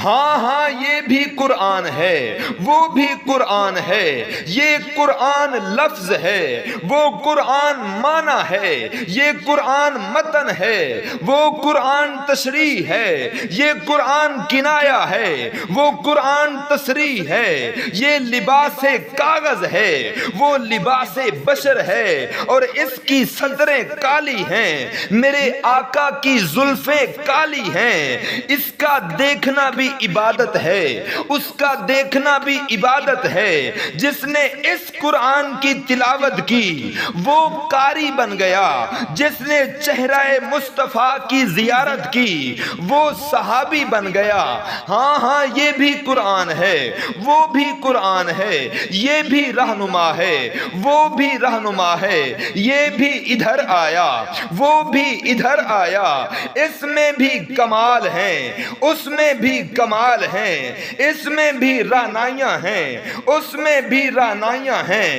ہاں ہاں یہ بھی قرآن ہے، وہ بھی قرآن ہے، یہ قرآن لفظ ہے، وہ قرآن معنی ہے، یہ قرآن متن ہے، وہ قرآن تشریح ہے، یہ قرآن کنایا ہے، وہ قرآن تصریح ہے، یہ لباس کاغذ ہے، وہ لباس بشر ہے، اور اس کی صدریں کالی ہیں، میرے آقا کی زلفیں کالی ہیں، اس کا دیکھنا بھی عبادت ہے، اس کا دیکھنا بھی عبادت ہے، جس نے اس قرآن کی تلاوت کی وہ قاری بن گیا، جس نے چہرہ مصطفیٰ کی زیارت کی وہ صحابی بن گیا۔ ہاں ہاں یہ بھی قرآن ہے، وہ بھی قرآن ہے، یہ بھی رہنما ہے، وہ بھی رہنما ہے، یہ بھی ادھر آیا، وہ بھی ادھر آیا، اس میں بھی کمال ہیں، اس میں بھی کمال ہیں، اس میں بھی رعنائیاں ہیں، اس میں بھی رعنائیاں ہیں،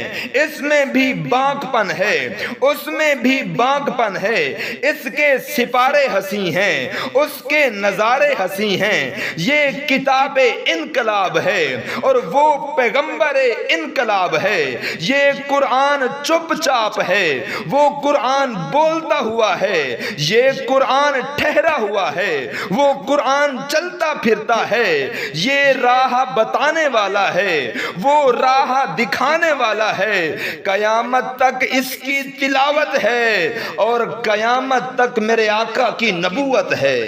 اس میں بھی بانک پن ہے، اس میں بھی بانک پن ہے، اس کے سپارے ہنسی ہیں، اس کے نظارے ہنسی ہیں، یہ کتاب انقلاب ہے اور وہ پیغمبر انقلاب ہے، یہ قرآن چپ چاپ ہے، وہ قرآن بولتا ہوا ہے، یہ قرآن ٹھہرا ہوا ہے، وہ قرآن چلتا پھرتا ہے، یہ راہ بتانے والا ہے، وہ راہ دکھانے والا ہے، قیامت تک اس کی تلاوت ہے اور قیامت تک میرے آقا کی نبوت ہے۔